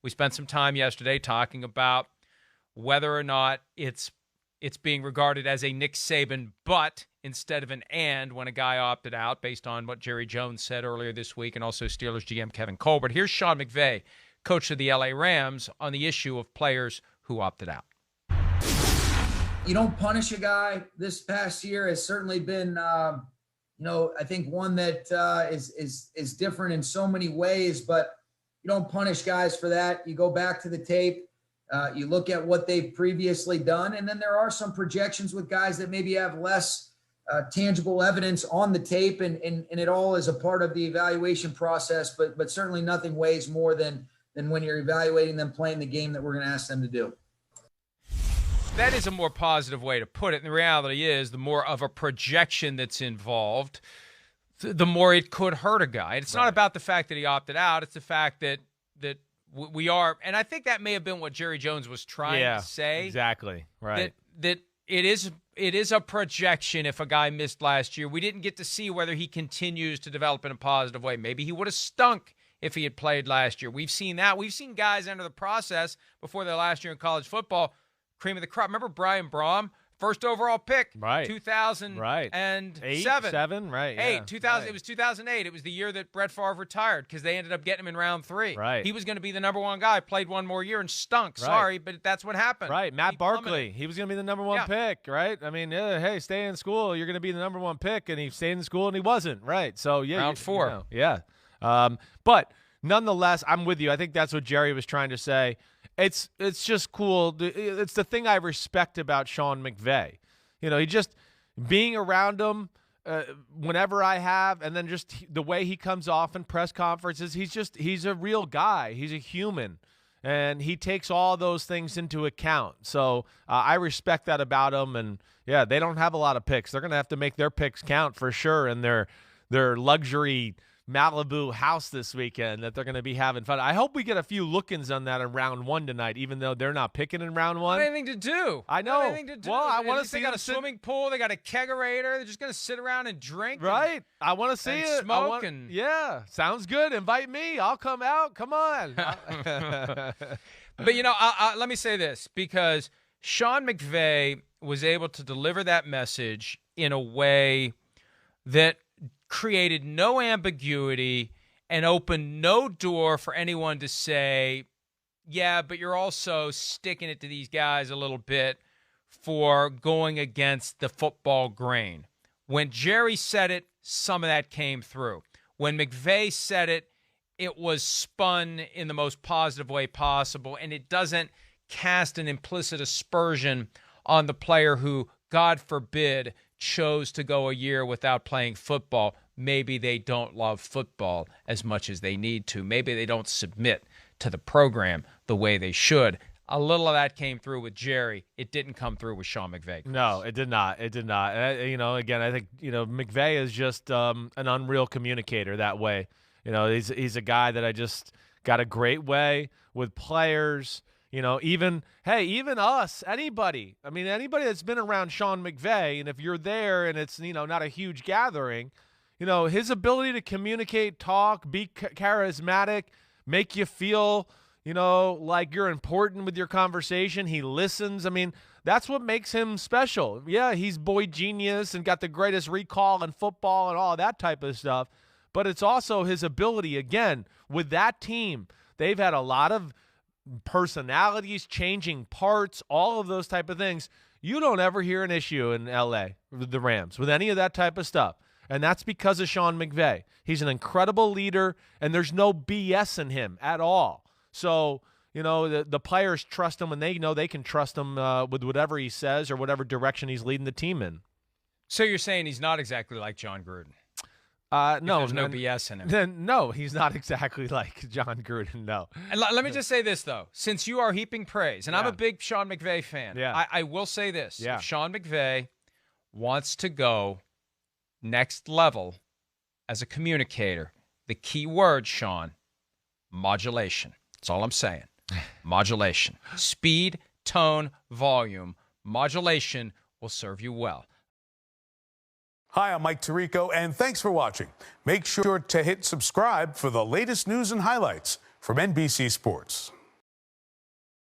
We spent some time yesterday talking about whether or not it's being regarded as a Nick Saban but instead of an and when a guy opted out, based on what Jerry Jones said earlier this week, and also Steelers GM Kevin Colbert. Here's Sean McVay, coach of the LA Rams, on the issue of players who opted out. You don't punish a guy. This past year has certainly been, I think one that is different in so many ways, but you don't punish guys for that. You go back to the tape. You look at what they've previously done, and then there are some projections with guys that maybe have less tangible evidence on the tape, and it all is a part of the evaluation process, but certainly nothing weighs more than when you're evaluating them playing the game that we're going to ask them to do. That is a more positive way to put it. And the reality is, the more of a projection that's involved, the more it could hurt a guy. It's not about the fact that he opted out. It's the fact that we are, and I think that may have been what Jerry Jones was trying to say. Exactly. Right. That it is a projection. If a guy missed last year, we didn't get to see whether he continues to develop in a positive way. Maybe he would have stunk if he had played last year. We've seen that. We've seen guys enter the process before their last year in college football, cream of the crop. Remember Brian Braum? First overall pick, right? 2007, right? It was 2008. It was the year that Brett Favre retired because they ended up getting him in round 3. Right. He was going to be the number 1 guy. Played one more year and stunk. Right. Sorry, but that's what happened. Right. Matt Barkley. He was going to be the number 1 pick. Right. I mean, hey, stay in school. You're going to be the number 1 pick, and he stayed in school and he wasn't. Right. So round 4. But nonetheless, I'm with you. I think that's what Jerry was trying to say. It's just cool. It's the thing I respect about Sean McVay. He just being around him whenever I have, and then just the way he comes off in press conferences, he's a real guy. He's a human, and he takes all those things into account. So I respect that about him. And, yeah, they don't have a lot of picks. They're going to have to make their picks count for sure in their luxury Malibu house this weekend that they're going to be having fun. I hope we get a few look-ins on that in round 1 tonight, even though they're not picking in round 1. Not anything to do. I know. Not anything to do. Well, I want to see. They got a swimming pool. They got a kegerator. They're just going to sit around and drink. Right. I want to see it. Smoke yeah. Sounds good. Invite me. I'll come out. Come on. But let me say this, because Sean McVay was able to deliver that message in a way that created no ambiguity and opened no door for anyone to say, yeah, but you're also sticking it to these guys a little bit for going against the football grain. When Jerry said it, some of that came through. When McVay said it, it was spun in the most positive way possible, and it doesn't cast an implicit aspersion on the player who, God forbid, chose to go a year without playing football. Maybe they don't love football as much as they need to. Maybe they don't submit to the program the way they should. A little of that came through with Jerry. It didn't come through with Sean McVay. No, it did not. It did not. And, again, I think, McVay is just an unreal communicator that way. He's a guy that I just got a great way with players. Even us, anybody. I mean, anybody that's been around Sean McVay, and if you're there and it's, not a huge gathering, his ability to communicate, talk, be charismatic, make you feel, like you're important with your conversation. He listens. I mean, that's what makes him special. Yeah, he's boy genius and got the greatest recall in football and all that type of stuff. But it's also his ability, again, with that team. They've had a lot of personalities, changing parts, all of those type of things. You don't ever hear an issue in L.A. with the Rams, with any of that type of stuff. And that's because of Sean McVay. He's an incredible leader, and there's no BS in him at all. So, the players trust him, and they know they can trust him with whatever he says or whatever direction he's leading the team in. So you're saying he's not exactly like John Gruden? No, there's no BS in him. No, he's not exactly like John Gruden, no. And let me just say this, though. Since you are heaping praise, and I'm a big Sean McVay fan, I will say this. If Sean McVay wants to go next level as a communicator, the key word, Sean, modulation. That's all I'm saying. Modulation. Speed, tone, volume. Modulation will serve you well. Hi, I'm Mike Tirico, and thanks for watching. Make sure to hit subscribe for the latest news and highlights from NBC Sports.